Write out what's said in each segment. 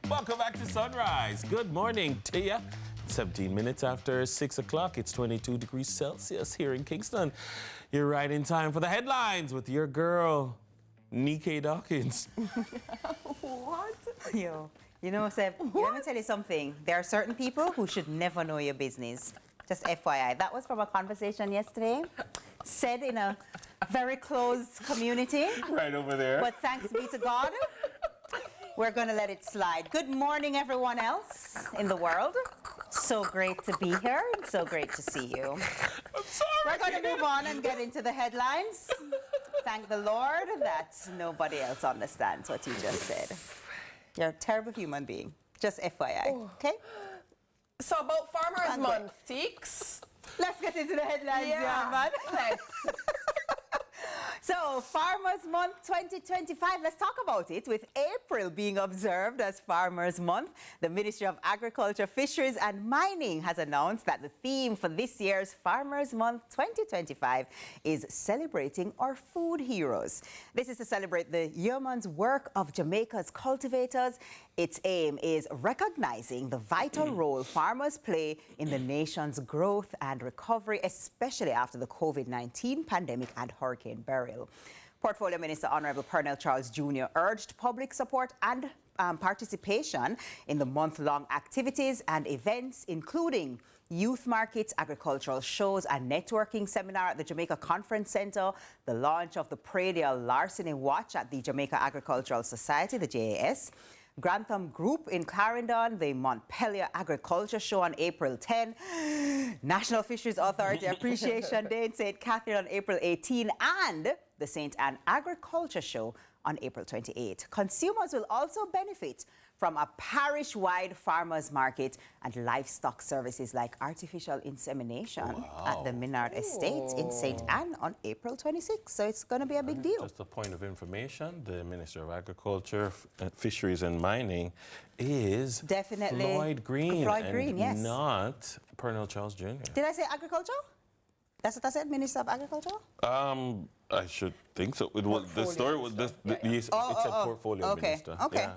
Welcome back to Sunrise. Good morning to you. 17 minutes after 6 o'clock, it's 22 degrees Celsius here in Kingston. You're right in time for the headlines with your girl, Nikkei Dawkins. What? You know, Seb, let me tell you something. There are certain people who should never know your business. Just FYI. That was from a conversation yesterday, said in a very closed community. Right over there. But thanks be to God, we're going to let it slide. Good morning, everyone else in the world. So great to be here and so great to see you. I'm sorry. We're going to move on and get into the headlines. Thank the Lord that nobody else understands what you just said. You're a terrible human being. Just FYI, okay? So about Farmers Month, Teeks. Let's get into the headlines, young man. Let's. So, Farmers Month 2025, let's talk about it. With April being observed as Farmers Month, the Ministry of Agriculture, Fisheries and Mining has announced that the theme for this year's Farmers Month 2025 is celebrating our food heroes. This is to celebrate the yeoman's work of Jamaica's cultivators. Its aim is recognizing the vital role farmers play in the nation's growth and recovery, especially after the COVID-19 pandemic and Hurricane Beryl. Portfolio Minister Honorable Pernell Charles Jr. urged public support and participation in the month-long activities and events, including youth markets, agricultural shows and networking seminar at the Jamaica Conference Center, the launch of the Pradial Larceny Watch at the Jamaica Agricultural Society, the JAS, Grantham Group in Clarendon, the Montpelier Agriculture Show on April 10, National Fisheries Authority Appreciation Day in St. Catherine on April 18, and the St. Anne Agriculture Show on April 28. Consumers will also benefit from a parish-wide farmers market and livestock services like artificial insemination at the Minard Estate in St. Anne on April 26. So it's going to be a big deal. Just a point of information, the Minister of Agriculture, Fisheries and Mining is Definitely Floyd Green, yes. Not Pernell Charles Jr. Did I say agriculture? That's what I said, Minister of Agriculture? I should think so. It was, the story was this. It's a portfolio minister. Okay.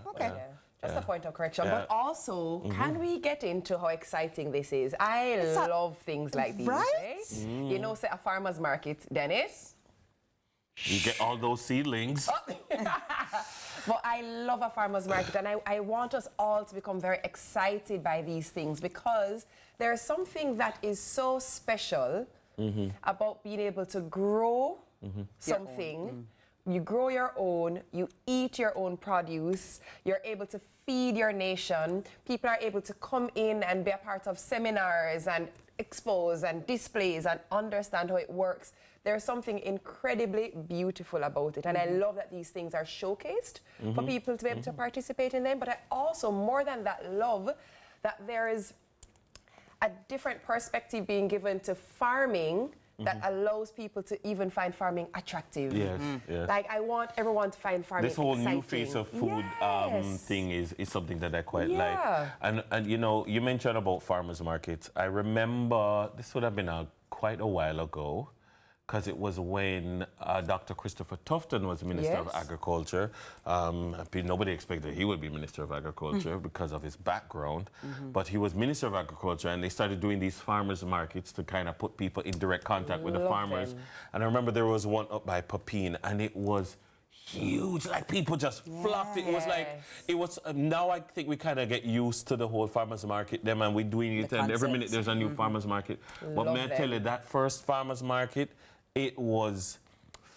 Just a point of correction. But also, can we get into how exciting this is? I love things like these. Right? You know, say a farmer's market, Dennis. You get all those seedlings. But I love a farmer's market, and I want us all to become very excited by these things, because there's something that is so special about being able to grow something. You grow your own, you eat your own produce, you're able to feed your nation. People are able to come in and be a part of seminars and expos and displays and understand how it works. There's something incredibly beautiful about it. And I love that these things are showcased for people to be able to participate in them. But I also, more than that, love that there is a different perspective being given to farming that allows people to even find farming attractive. Yes. Like, I want everyone to find farming This whole exciting. new face of food thing is something that I quite like. And you know, you mentioned about farmers markets. I remember this would have been quite a while ago, because it was when Dr. Christopher Tufton was Minister of Agriculture. Nobody expected he would be Minister of Agriculture because of his background, but he was Minister of Agriculture, and they started doing these farmers markets to kind of put people in direct contact with the farmers. And I remember there was one up by Papine, and it was huge. Like, people just flocked. It was like, now I think we kind of get used to the whole farmers market, them, and we're doing it, and every minute there's a new farmers market. But may I tell you, that first farmers market, it was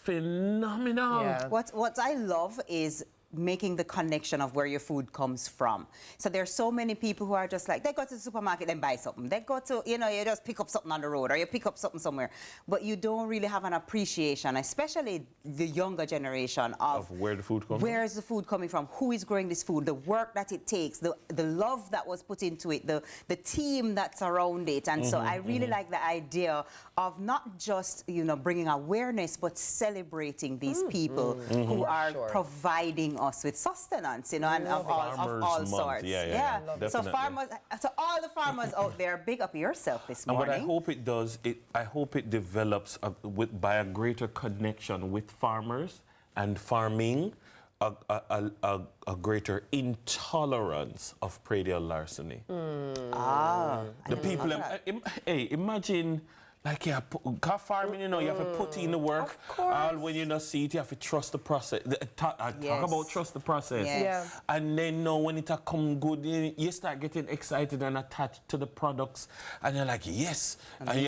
phenomenal. What I love is making the connection of where your food comes from. So there's so many people who are just like, they go to the supermarket and buy something. They go to, you just pick up something on the road, or you pick up something somewhere. But you don't really have an appreciation, especially the younger generation, of where the food comes from. Where is the food coming from? Who is growing this food? The work that it takes, the love that was put into it, the team that's around it. And so I really like the idea of not just, bringing awareness, but celebrating these people who are providing us with sustenance, and of all sorts. So all the farmers out there, big up yourself this morning. But I hope it does. I hope it develops by a greater connection with farmers and farming. a greater intolerance of predial larceny. The people, hey, imagine, like, car farming, you know, you have to put in the work. Of course. All when you not see it, you have to trust the process. Talk about trust the process. Yes. Yeah. And then know when it come good, you start getting excited and attached to the products. And you're like, yes. And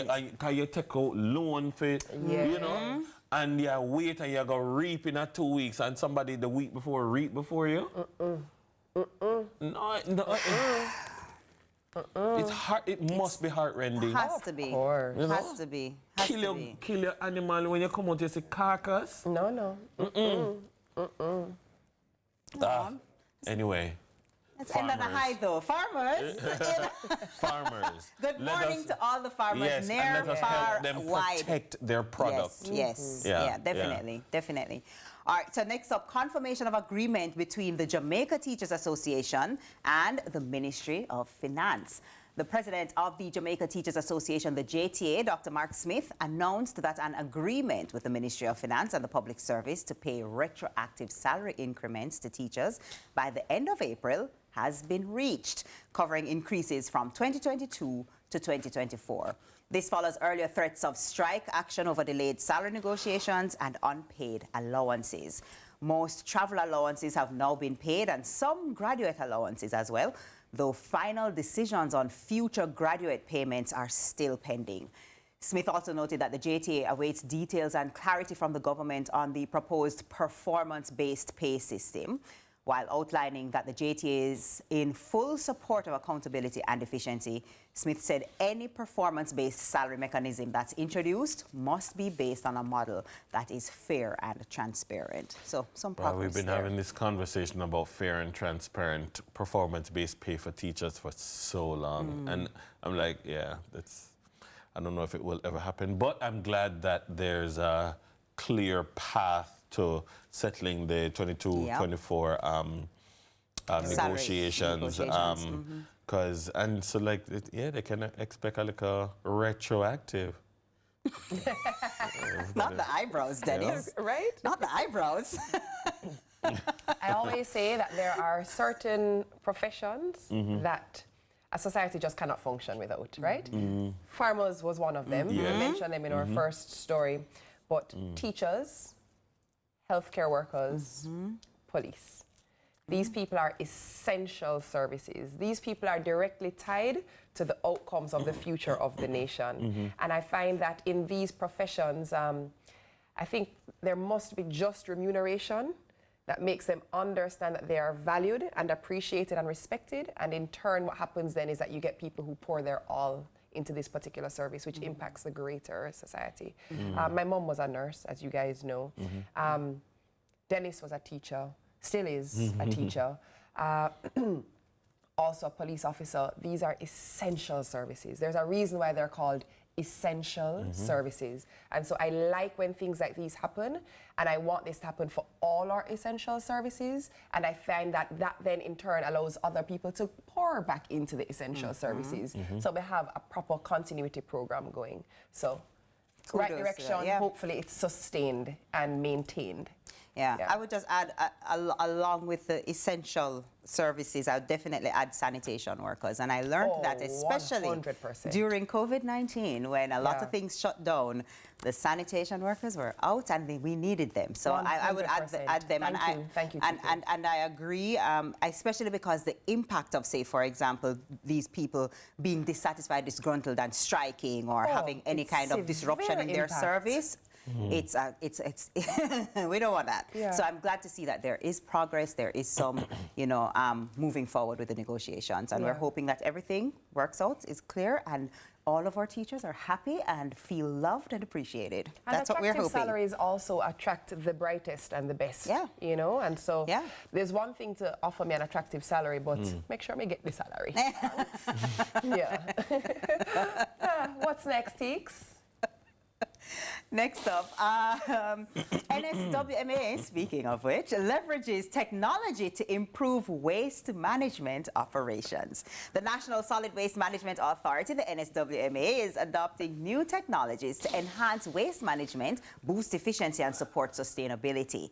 you take out loan for it, you know. And you wait and you go reap in 2 weeks, and somebody the week before reap before you. No. It's hard. It must be heart-rending. Has to be. Of course. You know? Has to be. Has to be. Kill your animal when you come out, you see carcass. No. Anyway. Let's end on a high, though. Farmers. Farmers. Good morning to all the farmers, yes, near, and let us far, help them wide. protect their product. Yes, Yeah, definitely, definitely. All right, so next up, confirmation of agreement between the Jamaica Teachers Association and the Ministry of Finance. The president of the Jamaica Teachers Association, the JTA, Dr. Mark Smith, announced that an agreement with the Ministry of Finance and the Public Service to pay retroactive salary increments to teachers by the end of April has been reached, covering increases from 2022 to 2024. This follows earlier threats of strike action over delayed salary negotiations and unpaid allowances. Most travel allowances have now been paid, and some graduate allowances as well, though final decisions on future graduate payments are still pending. Smith also noted that the JTA awaits details and clarity from the government on the proposed performance-based pay system, while outlining that the JTA is in full support of accountability and efficiency. Smith said any performance-based salary mechanism that's introduced must be based on a model that is fair and transparent. So some progress We've been there. having this conversation about fair and transparent performance-based pay for teachers for so long. And I'm like, yeah, I don't know if it will ever happen, but I'm glad that there's a clear path to settling the 22-24 negotiations. And so, like, they can expect a little retroactive. Not the eyebrows, Dennis. Right? Not the eyebrows. I always say that there are certain professions that a society just cannot function without, right? Farmers was one of them. We mentioned them in our first story. But teachers, healthcare workers, police. These people are essential services. These people are directly tied to the outcomes of the future of the nation. And I find that in these professions, I think there must be just remuneration that makes them understand that they are valued and appreciated and respected. And in turn, what happens then is that you get people who pour their all into this particular service, which impacts the greater society. My mom was a nurse, as you guys know. Dennis was a teacher, still is a teacher. Also a police officer. These are essential services. There's a reason why they're called essential services. And so I like when things like these happen, and I want this to happen for all our essential services. And I find that then in turn allows other people to pour back into the essential services. So we have a proper continuity program going. So right direction, hopefully it's sustained and maintained. Yeah, I would just add, along with the essential services, I would definitely add sanitation workers. And I learned that especially 100%. during COVID-19, when a lot of things shut down, the sanitation workers were out and we needed them. So I would add them. Thank you. And I agree, especially because the impact of, say, for example, these people being dissatisfied, disgruntled and striking or having any kind of disruption in their service, it's we don't want that. So I'm glad to see that there is progress, there is some, moving forward with the negotiations, and we're hoping that everything works out, is clear, and all of our teachers are happy and feel loved and appreciated. And that's what we're hoping. attractive salaries also attract the brightest and the best. And so there's one thing to offer me an attractive salary, but make sure me get the salary. What's next, Teeks? Next up, NSWMA, speaking of which, leverages technology to improve waste management operations. The National Solid Waste Management Authority, the NSWMA, is adopting new technologies to enhance waste management, boost efficiency, and support sustainability.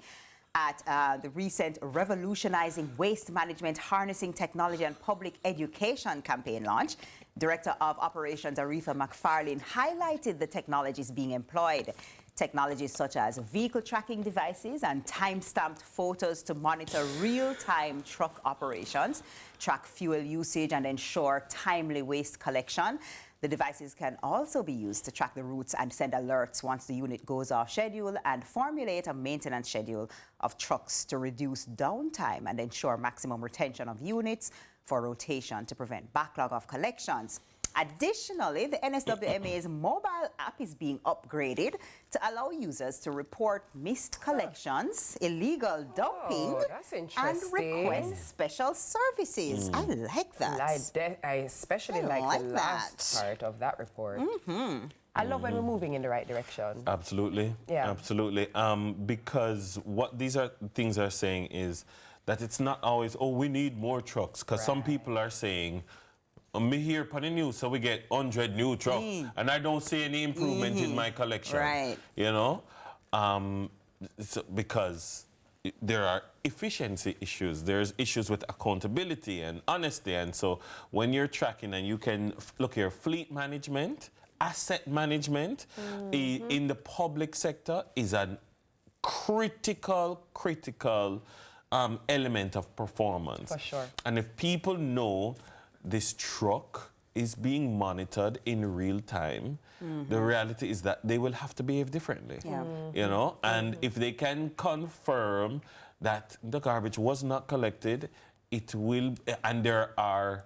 at the recent Revolutionizing Waste Management, Harnessing Technology and Public Education campaign launch. Director of Operations Aretha McFarlane highlighted the technologies being employed. Technologies such as vehicle tracking devices and time-stamped photos to monitor real-time truck operations, track fuel usage and ensure timely waste collection. The devices can also be used to track the routes and send alerts once the unit goes off schedule and formulate a maintenance schedule of trucks to reduce downtime and ensure maximum retention of units for rotation to prevent backlog of collections. Additionally, the NSWMA's mobile app is being upgraded to allow users to report missed collections, illegal dumping, and request special services. I like that. I especially like the last part of that report. I love when we're moving in the right direction. Absolutely. Yeah. Absolutely. Because what these things are saying is that it's not always, oh, we need more trucks. Because some people are saying, me here on the news, so we get 100 new trucks, and I don't see any improvement in my collection. Right. You know? Because there are efficiency issues. There's issues with accountability and honesty. And so when you're tracking and you can, look here, fleet management, asset management in the public sector is a critical element of performance. For sure. And if people know this truck is being monitored in real time, the reality is that they will have to behave differently. You know, and if they can confirm that the garbage was not collected, it will, and there are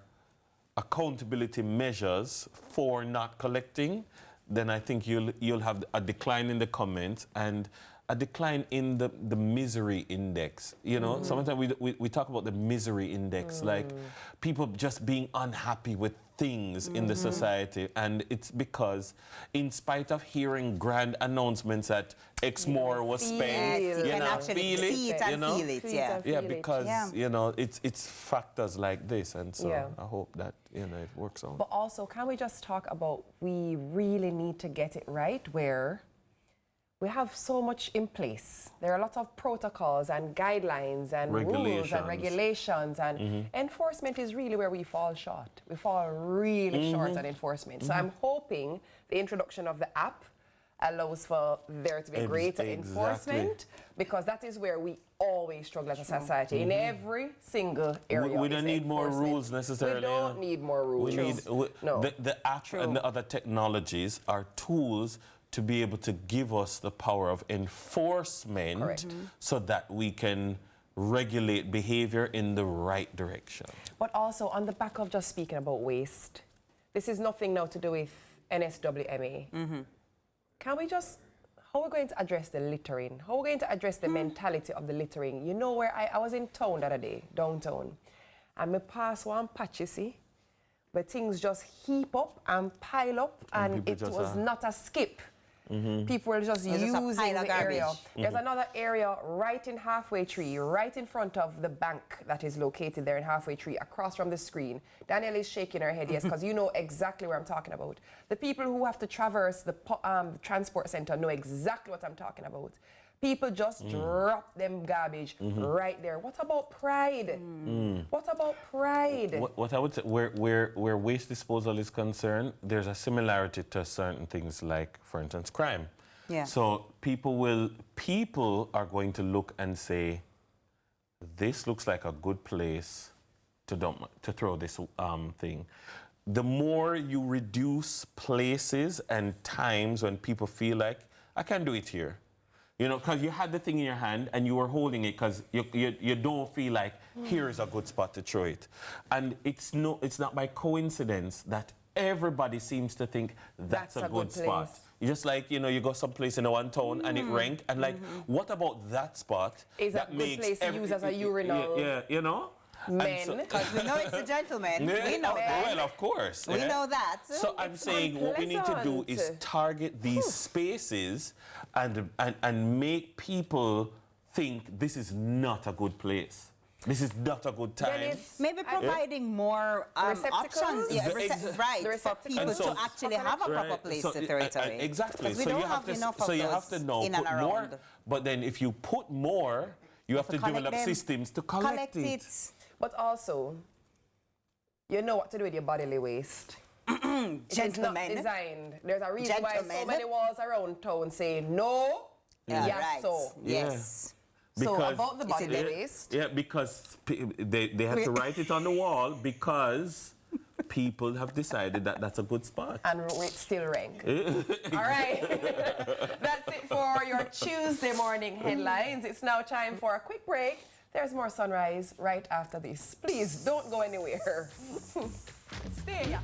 accountability measures for not collecting, then I think you'll have a decline in the comments and a decline in the misery index. You know, sometimes we talk about the misery index, like people just being unhappy with things in the society, and it's because in spite of hearing grand announcements that X more was spent, you can actually see it and feel it. Yeah, because you know it's factors like this, and so I hope that it works out. But also, can we just talk about, we really need to get it right where we have so much in place. There are a lot of protocols and guidelines and rules and regulations, and enforcement is really where we fall short. We fall really short on enforcement. So I'm hoping the introduction of the app allows for there to be greater enforcement, because that is where we always struggle as a society in every single area. We don't need more rules necessarily. We don't need more rules. The app and the other technologies are tools to be able to give us the power of enforcement so that we can regulate behavior in the right direction. But also, on the back of just speaking about waste, this is nothing now to do with NSWMA. Can we just, how are we going to address the littering? How are we going to address the mentality of the littering? You know, where I was in town the other day, downtown, and me pass one patch, you see, where things just heap up and pile up, and it was not a skip. People were just using the area. There's another area right in Halfway Tree, right in front of the bank that is located there in Halfway Tree, across from the screen. Danielle is shaking her head, yes, because you know exactly where I'm talking about. The people who have to traverse the transport center know exactly what I'm talking about. People just drop them garbage right there. What about pride? What about pride? What I would say, where waste disposal is concerned, there's a similarity to certain things like, for instance, crime. So people are going to look and say, this looks like a good place to throw this thing. The more you reduce places and times when people feel like, I can do it here. You know, because you had the thing in your hand and you were holding it because you don't feel like here is a good spot to throw it. And it's not by coincidence that everybody seems to think that's a good spot. You just like, you know, you go someplace in one town and it ranked, and like, what about that spot is that a good place to use as a urinal? Yeah, you know? Men, because we know it's the gentlemen. We know that. Well, of course. We know that. So I'm saying what we need to do is target these spaces and make people think this is not a good place. This is not a good time. Maybe providing more options, for people to actually have a proper place to throw it away. Exactly. We don't have enough of those you have to know, in and put around. more, but then if you put more, You have to develop systems to collect it. But also, you know what to do with your bodily waste. It is not designed. There's a reason why so many walls around town say no. Yes, so. Yes. So about the bodily waste. Yeah, because they had to write it on the wall because people have decided that that's a good spot. And it still rank. All right. That's it for your Tuesday morning headlines. It's now time for a quick break. There's more Sunrise right after this. Please don't go anywhere. Stay here.